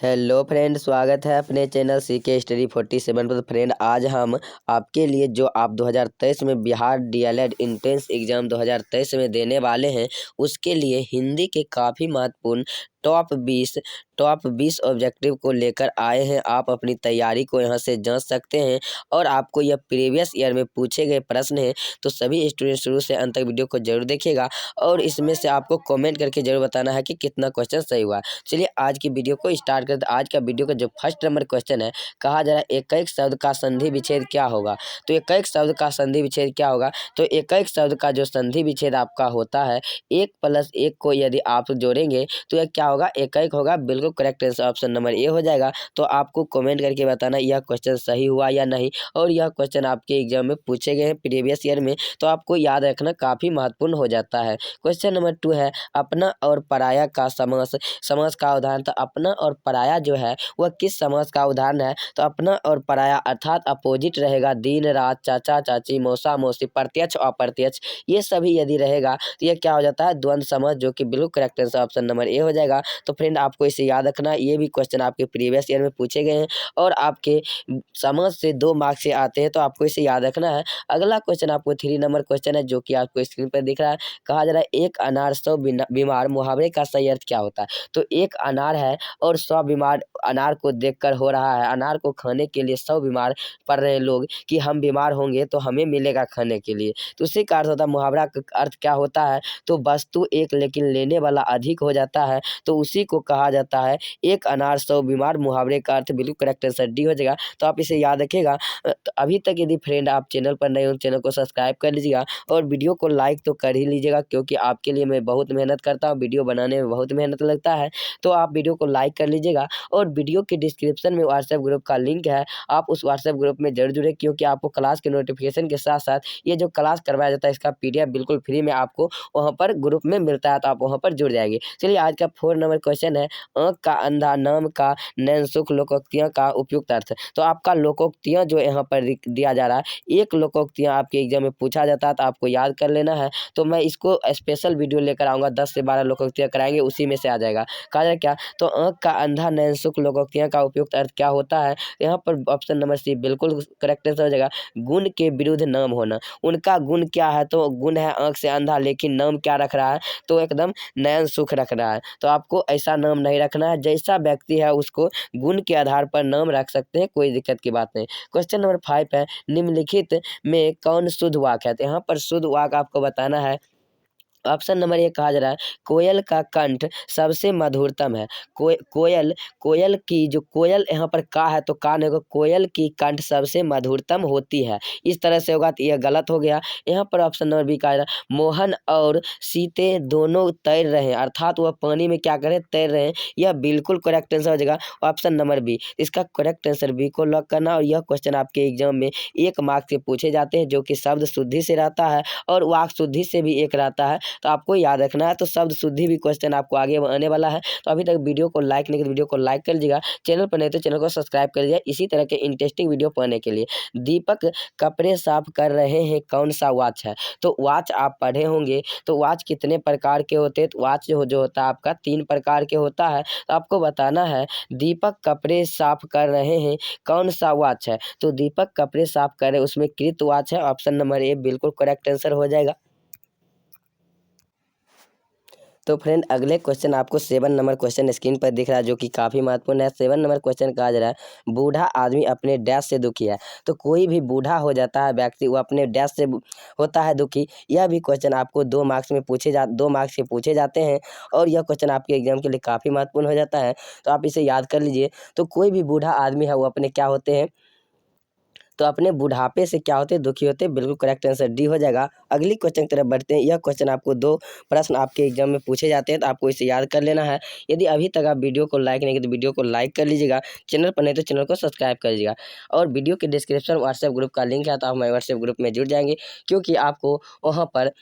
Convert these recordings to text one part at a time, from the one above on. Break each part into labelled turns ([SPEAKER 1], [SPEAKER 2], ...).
[SPEAKER 1] Hello friend, स्वागत है अपने चैनल सीके स्टडी 47 पर। फ्रेंड, आज हम आपके लिए जो आप 2023 में बिहार डीएलएड इंट्रेंस एग्ज़ाम 2023 में देने वाले हैं, उसके लिए हिंदी के काफ़ी महत्वपूर्ण टॉप 20 ऑब्जेक्टिव को लेकर आए हैं। आप अपनी तैयारी को यहां से जांच सकते हैं और आपको यह प्रीवियस ईयर में पूछे गए प्रश्न हैं। तो सभी स्टूडेंट शुरू से अंत तक वीडियो को जरूर देखिएगा और इसमें से आपको कमेंट करके जरूर बताना है कि कितना क्वेश्चन सही हुआ। चलिए आज की वीडियो को स्टार्ट करते हैं। आज का वीडियो का जो फर्स्ट नंबर क्वेश्चन है, कहा जा रहा है एक शब्द का संधि विच्छेद क्या होगा। तो एक शब्द का संधि विच्छेद क्या होगा, तो एक शब्द का जो संधि विच्छेद आपका होता है, 1+1 को यदि आप जोड़ेंगे तो यह क्या होगा, एक होगा। बिल्कुल correct answer option number A हो जाएगा। तो आपको कमेंट करके बताना यह क्वेश्चन सही हुआ या नहीं, और यह क्वेश्चन आपके एग्जाम में पूछे गए हैं प्रीवियस ईयर में, तो आपको याद रखना काफ़ी महत्वपूर्ण हो जाता है। क्वेश्चन नंबर 2 है अपना और पराया का समास का उदाहरण। तो अपना और पराया जो है वह किस समास का उदाहरण है, तो अपना और पराया अर्थात अपोजिट रहेगा। दिन रात, चाचा चाची, मौसा मौसी, प्रत्यक्ष अप्रत्यक्ष, ये सभी यदि रहेगा तो यह क्या हो जाता है, द्वंद्व समास, जो कि बिल्कुल correct answer option number A हो जाएगा। तो फ्रेंड, आपको इसे याद रखना, ये भी क्वेश्चन आपके प्रीवियस ईयर में पूछे गए हैं और आपके समझ से 2 मार्क्स से आते हैं, तो आपको इसे याद रखना है। अगला क्वेश्चन आपको 3 नंबर क्वेश्चन है, जो कि आपको स्क्रीन पर दिख रहा है। कहा जा रहा है एक अनार 100 बीमार, मुहावरे का सही अर्थ क्या होता है। तो एक अनार है और 100 बीमार अनार को देखकर हो रहा है। अनार को खाने के लिए 100 बीमार पड़ रहे लोग कि हम बीमार होंगे तो हमें मिलेगा खाने के लिए। तो उसी का अर्थ होता है, मुहावरा का अर्थ क्या होता है, तो वस्तु एक लेकिन लेने वाला अधिक हो जाता है, तो उसी को कहा जाता है एक अनार 100 बीमार। मुहावरे का अर्थ बिल्कुल करेक्ट आंसर डी हो जाएगा। तो आप इसे याद रखिएगा। तो अभी तक यदि फ्रेंड आप चैनल पर नए हो, चैनल को सब्सक्राइब कर लीजिएगा और वीडियो को लाइक तो कर ही लीजिएगा, क्योंकि आपके लिए मैं बहुत मेहनत करता हूँ, वीडियो बनाने में बहुत मेहनत लगता है। तो आप वीडियो को लाइक कर लीजिएगा और वीडियो के डिस्क्रिप्शन में व्हाट्सएप ग्रुप का लिंक है, आप उस व्हाट्सएप ग्रुप में जरूर जुड़े, क्योंकि आपको क्लास के नोटिफिकेशन के साथ साथ ये जो क्लास करवाया जाता है इसका PDF बिल्कुल फ्री में आपको वहाँ पर ग्रुप में मिलता है, तो आप वहाँ पर जुड़ जाएंगे। चलिए आज का 4 नंबर क्वेश्चन है आँख का अंधा, नाम का नैन, सुख, लोकोक्तियाँ का उपयुक्त अर्थ। तो आपका लोकोक्तियाँ जो यहाँ पर दिया जा रहा है, एक लोकोक्तियाँ आपके एग्जाम में पूछा जाता है, तो आपको याद कर लेना है। तो मैं इसको स्पेशल वीडियो लेकर आऊँगा, 10 से 12 लोकोक्तियाँ कराएंगे, उसी में से आ जाएगा। कहा जाए क्या, तो आँख का अंधा, नैन, सुख, लोकोक्तियाँ का उपयुक्त अर्थ क्या होता है। यहाँ पर ऑप्शन नंबर सी बिल्कुल करेक्ट आंसर हो जाएगा, गुण के विरुद्ध नाम होना। उनका गुण क्या है, तो गुण है आँख से अंधा, लेकिन नाम क्या रख रहा है, तो एकदम नैन सुख रख रहा है। तो आपको ऐसा नाम नहीं रखना है, जैसा व्यक्ति है उसको गुण के आधार पर नाम रख सकते हैं, कोई दिक्कत की बात नहीं। क्वेश्चन नंबर 5 है निम्नलिखित में कौन शुद्ध वाक्य है। तो यहाँ पर शुद्ध वाक्य आपको बताना है। ऑप्शन नंबर 1 कहा जा रहा है कोयल का कंठ सबसे मधुरतम है। कोयल की जो कोयल यहाँ पर का है, तो कान होगा, कोयल की कंठ सबसे मधुरतम होती है। इस तरह से होगा तो यह गलत हो गया। यहाँ पर ऑप्शन नंबर बी कहा जा रहा है मोहन और सीते दोनों तैर रहे हैं, अर्थात वह पानी में क्या करें, तैर रहे हैं। यह बिल्कुल करेक्ट आंसर हो जाएगा ऑप्शन नंबर बी। इसका करेक्ट आंसर बी को लॉक करना। और यह क्वेश्चन आपके एग्जाम में 1 मार्क्स से पूछे जाते हैं, जो कि शब्द शुद्धि से रहता है और वाक शुद्धि से भी एक रहता है, तो आपको याद रखना है। तो शब्द शुद्धि भी क्वेश्चन आपको आगे आने वाला है। तो अभी तक वीडियो को लाइक नहीं किया, वीडियो को लाइक कर लीजिएगा, चैनल पर नहीं तो चैनल को सब्सक्राइब कर लीजिए इसी तरह के इंटरेस्टिंग वीडियो पाने के लिए। दीपक कपड़े साफ कर रहे हैं, कौन सा वॉच है। तो वॉच आप पढ़े होंगे, तो वॉच कितने प्रकार के होते हैं, तो वॉच जो होता है आपका 3 प्रकार के होता है। तो आपको बताना है दीपक कपड़े साफ कर रहे हैं, कौन सा वॉच है। तो दीपक कपड़े साफ कर रहे हैं, उसमें कृत वॉच है। ऑप्शन नंबर ए बिल्कुल करेक्ट आंसर हो जाएगा। तो फ्रेंड, अगले क्वेश्चन आपको 7 नंबर क्वेश्चन स्क्रीन पर दिख रहा है, जो कि काफ़ी महत्वपूर्ण है। 7 नंबर क्वेश्चन कहा जा रहा है बूढ़ा आदमी अपने डैश से दुखी है। तो कोई भी बूढ़ा हो जाता है व्यक्ति, वो अपने डैश से होता है दुखी। यह भी क्वेश्चन आपको 2 मार्क्स के पूछे जाते हैं और यह क्वेश्चन आपके एग्जाम के लिए काफ़ी महत्वपूर्ण हो जाता है, तो आप इसे याद कर लीजिए। तो कोई भी बूढ़ा आदमी है वो अपने क्या होते हैं, तो अपने बुढ़ापे से क्या होते हैं, दुखी होते हैं। बिल्कुल करेक्ट आंसर डी हो जाएगा। अगली क्वेश्चन की तरफ बढ़ते हैं। यह क्वेश्चन आपको 2 प्रश्न आपके एग्जाम में पूछे जाते हैं, तो आपको इसे याद कर लेना है। यदि अभी तक आप वीडियो को लाइक नहीं किए तो वीडियो को लाइक कर लीजिएगा, चैनल पर नहीं तो चैनल को सब्सक्राइब कर लीजिएगा और वीडियो के डिस्क्रिप्शन व्हाट्सएप ग्रुप का लिंक है, तो आप हमारे व्हाट्सएप ग्रुप में जुड़ जाएंगे, क्योंकि आपको वहाँ पर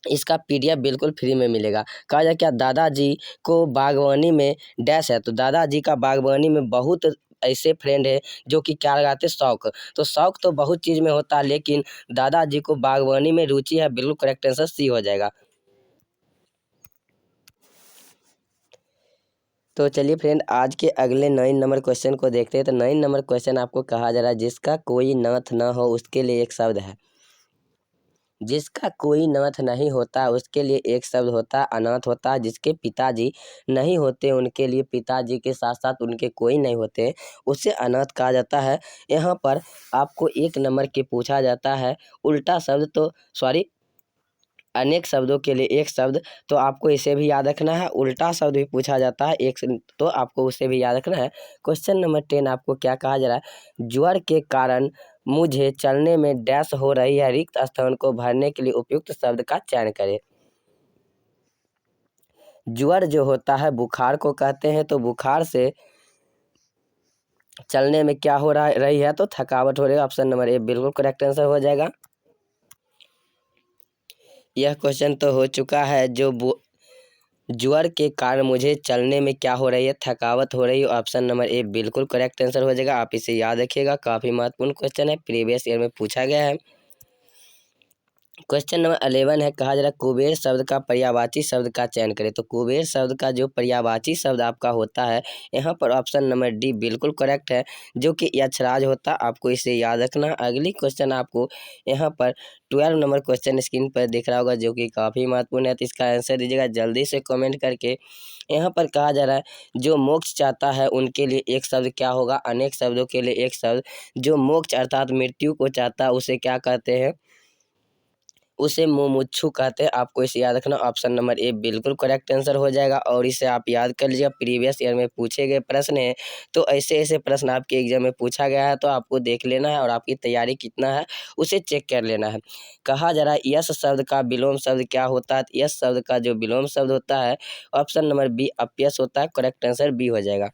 [SPEAKER 1] इसका PDF बिल्कुल फ्री में मिलेगा। कहा जाए क्या, दादाजी को बागवानी में डैश है। तो दादाजी का बागवानी में बहुत ऐसे फ्रेंड है जो कि क्या लगाते हैं, शौक। तो शौक तो बहुत चीज़ में होता है, लेकिन दादाजी को बागवानी में रुचि है। बिल्कुल करेक्ट आंसर सी हो जाएगा। तो चलिए फ्रेंड, आज के अगले 9 नंबर क्वेश्चन को देखते हैं। तो 9 नंबर क्वेश्चन आपको कहा जा रहा है, जिसका कोई नाथ न हो उसके लिए एक शब्द है। जिसका कोई नाथ नहीं होता उसके लिए एक शब्द होता है अनाथ होता है। जिसके पिताजी नहीं होते उनके लिए पिताजी के साथ साथ उनके कोई नहीं होते उसे अनाथ कहा जाता है। यहाँ पर आपको 1 नंबर के पूछा जाता है उल्टा शब्द, तो सॉरी, अनेक शब्दों के लिए एक शब्द, तो आपको इसे भी याद रखना है। उल्टा शब्द भी पूछा जाता है एक, तो आपको उसे भी याद रखना है। क्वेश्चन नंबर 10 आपको क्या कहा जा रहा है, ज्वर के कारण मुझे चलने में डैश हो रही है, रिक्त स्थान को भरने के लिए उपयुक्त शब्द का चयन करें। ज्वर जो होता है बुखार को कहते हैं, तो बुखार से चलने में क्या हो रही है, तो थकावट हो रही है। ऑप्शन नंबर ए बिल्कुल करेक्ट आंसर हो जाएगा। यह क्वेश्चन तो हो चुका है, ज्वर के कारण मुझे चलने में क्या हो रही है, थकावट हो रही है। ऑप्शन नंबर ए बिल्कुल करेक्ट आंसर हो जाएगा। आप इसे याद रखिएगा, काफ़ी महत्वपूर्ण क्वेश्चन है, प्रीवियस ईयर में पूछा गया है। क्वेश्चन नंबर 11 है, कहा जा रहा है कुबेर शब्द का पर्यायवाची शब्द का चयन करें। तो कुबेर शब्द का जो पर्यायवाची शब्द आपका होता है, यहाँ पर ऑप्शन नंबर डी बिल्कुल करेक्ट है, जो कि यक्षराज होता है। आपको इसे याद रखना। अगली क्वेश्चन आपको यहाँ पर 12 नंबर क्वेश्चन स्क्रीन पर दिख रहा होगा, जो कि काफ़ी महत्वपूर्ण है, तो इसका आंसर दीजिएगा जल्दी से कमेंट करके। यहाँ पर कहा जा रहा है जो मोक्ष चाहता है उनके लिए एक शब्द क्या होगा, अनेक शब्दों के लिए एक शब्द। जो मोक्ष अर्थात मृत्यु को चाहता है उसे क्या कहते हैं, उसे मुमुक्षु कहते हैं। आपको इसे याद रखना। ऑप्शन नंबर ए बिल्कुल करेक्ट आंसर हो जाएगा, और इसे आप याद कर लीजिए, प्रीवियस ईयर में पूछे गए प्रश्न हैं। तो ऐसे ऐसे प्रश्न आपके एग्जाम में पूछा गया है, तो आपको देख लेना है और आपकी तैयारी कितना है उसे चेक कर लेना है। कहा जा रहा है यश शब्द का विलोम शब्द क्या होता है। यश शब्द का जो विलोम शब्द होता है, ऑप्शन नंबर बी अपयश होता है। करेक्ट आंसर बी हो जाएगा।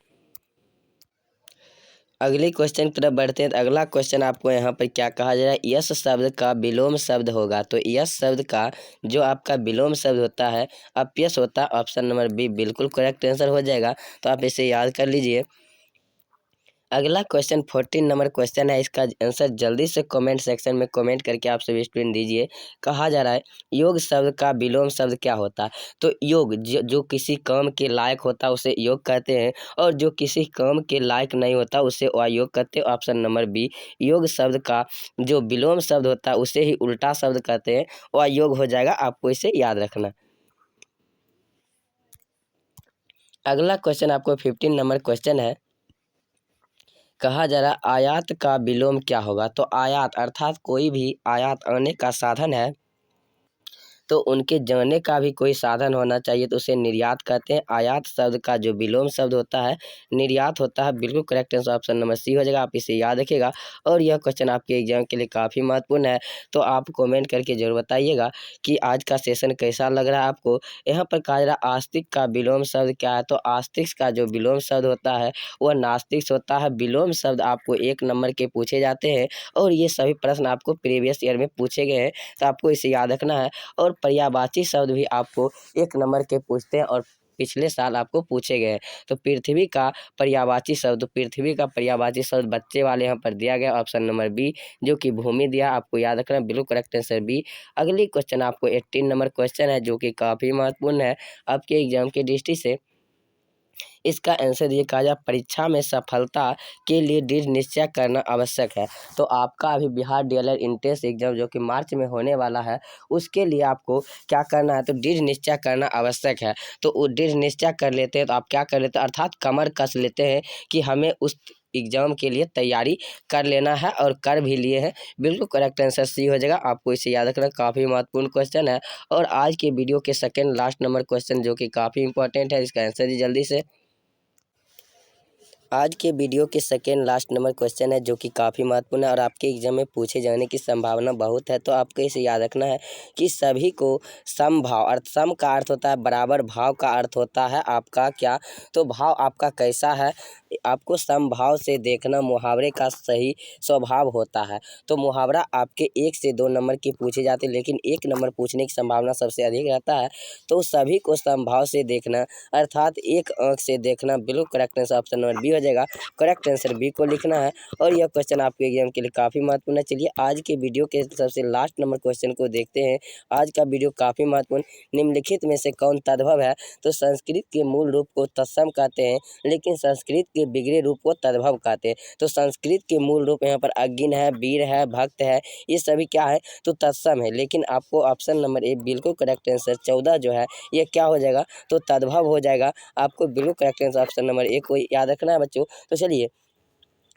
[SPEAKER 1] अगले क्वेश्चन की तरफ बढ़ते हैं। तो अगला क्वेश्चन आपको यहाँ पर क्या कहा जा रहा है, यश शब्द का विलोम शब्द होगा। तो यश शब्द का जो आपका विलोम शब्द होता है अपयश होता है। ऑप्शन नंबर बी बिल्कुल करेक्ट आंसर हो जाएगा, तो आप इसे याद कर लीजिए। अगला क्वेश्चन 14 नंबर क्वेश्चन है, इसका आंसर जल्दी से कमेंट सेक्शन में कमेंट करके आप सभी स्टूडेंट दीजिए। कहा जा रहा है योग शब्द का विलोम शब्द क्या होता है। तो योग जो किसी काम के लायक होता है उसे योग कहते हैं, और जो किसी काम के लायक नहीं होता उसे अयोग कहते हैं। ऑप्शन नंबर बी योग शब्द का जो विलोम शब्द होता है उसे ही उल्टा शब्द कहते हैं, अयोग हो जाएगा। आपको इसे याद रखना। अगला क्वेश्चन आपको 15 नंबर क्वेश्चन है, कहा जा रहा है आयात का विलोम क्या होगा। तो आयात अर्थात कोई भी आयात आने का साधन है, तो उनके जाने का भी कोई साधन होना चाहिए, तो उसे निर्यात कहते हैं। आयात शब्द का जो विलोम शब्द होता है निर्यात होता है। बिल्कुल correct answer option number C हो जाएगा। आप इसे याद रखिएगा, और यह क्वेश्चन आपके एग्जाम के लिए काफ़ी महत्वपूर्ण है। तो आप कमेंट करके जरूर बताइएगा कि आज का सेशन कैसा लग रहा है आपको। यहाँ पर कहा जा रहा है आस्तिक का विलोम शब्द क्या है। तो आस्तिक का जो विलोम शब्द होता है वह नास्तिक होता है। विलोम शब्द आपको 1 नंबर के पूछे जाते हैं, और ये सभी प्रश्न आपको प्रीवियस ईयर में पूछे गए हैं, तो आपको इसे याद रखना है। और पर्यायवाची शब्द भी आपको 1 नंबर के पूछते हैं, और पिछले साल आपको पूछे गए। तो पृथ्वी का पर्यायवाची शब्द, पृथ्वी का पर्यायवाची शब्द बच्चे वाले यहाँ पर दिया गया ऑप्शन नंबर बी, जो कि भूमि दिया। आपको याद रखना, बिल्कुल करेक्ट आंसर बी। अगली क्वेश्चन आपको 18 नंबर क्वेश्चन है, जो कि काफ़ी महत्वपूर्ण है आपके एग्जाम की दृष्टि से। इसका आंसर ये कहा जाए परीक्षा में सफलता के लिए दृढ़ निश्चय करना आवश्यक है। तो आपका अभी बिहार डीएलएड एंट्रेंस एग्जाम जो कि मार्च में होने वाला है, उसके लिए आपको क्या करना है, तो दृढ़ निश्चय करना आवश्यक है। तो वो दृढ़ निश्चय कर लेते हैं, तो आप क्या कर लेते हैं, अर्थात कमर कस लेते हैं कि हमें उस एग्जाम के लिए तैयारी कर लेना है, और कर भी लिए हैं। बिल्कुल करेक्ट आंसर सी हो जाएगा। आपको इसे याद रखना, काफ़ी महत्वपूर्ण क्वेश्चन है। और आज के वीडियो के सेकंड लास्ट नंबर क्वेश्चन जो कि काफ़ी इंपॉर्टेंट है, इसका आंसर दी जल्दी से। आज के वीडियो के सेकेंड लास्ट नंबर क्वेश्चन है, जो कि काफ़ी महत्वपूर्ण है और आपके एग्जाम में पूछे जाने की संभावना बहुत है। तो आपको इसे याद रखना है कि सभी को समभाव, अर्थ सम का अर्थ होता है बराबर, भाव का अर्थ होता है आपका क्या, तो भाव आपका कैसा है, आपको समभाव से देखना मुहावरे का सही स्वभाव होता है। तो मुहावरा आपके 1 से 2 नंबर के पूछे जाते हैं, लेकिन 1 नंबर पूछने की संभावना सबसे अधिक रहता है। तो सभी को समभाव से देखना अर्थात एक आँख से देखना बिल्कुल correct answer option number B हो जाएगा। करेक्ट आंसर बी को लिखना है और यह क्वेश्चन आपके एग्जाम के लिए काफ़ी महत्वपूर्ण है। चलिए आज के वीडियो के सबसे लास्ट नंबर क्वेश्चन को देखते हैं। आज का वीडियो काफ़ी महत्वपूर्ण। निम्नलिखित में से कौन तद्भव है? तो संस्कृत के मूल रूप को तत्सम कहते हैं, लेकिन संस्कृत के बिगड़े रूप को तद्भव कहते हैं। तो संस्कृत के मूल रूप यहाँ पर अग्नि है, वीर है, भक्त है, ये सभी क्या है? तो तत्सम है। लेकिन आपको ऑप्शन नंबर ए बिल्कुल करेक्ट आंसर 14 जो है ये क्या हो जाएगा? तो तद्भव हो जाएगा। आपको बिल्कुल correct answer option number A को याद रखना है बच्चों। तो चलिए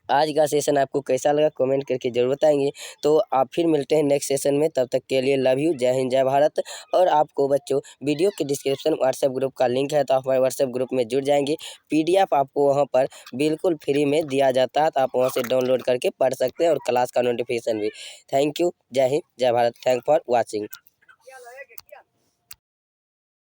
[SPEAKER 1] आज का सेशन आपको कैसा लगा कमेंट करके जरूर बताएंगे। तो आप फिर मिलते हैं नेक्स्ट सेशन में, तब तक के लिए लव यू, जय हिंद, जय भारत। और आपको बच्चों वीडियो के डिस्क्रिप्शन व्हाट्सएप ग्रुप का लिंक है, तो आप हमारे व्हाट्सएप ग्रुप में जुड़ जाएंगे। PDF आपको वहां पर बिल्कुल फ्री में दिया जाता है, तो आप वहां से डाउनलोड करके पढ़ सकते हैं और क्लास का नोटिफिकेशन भी। थैंक यू, जय हिंद, जय भारत। Thank for watching.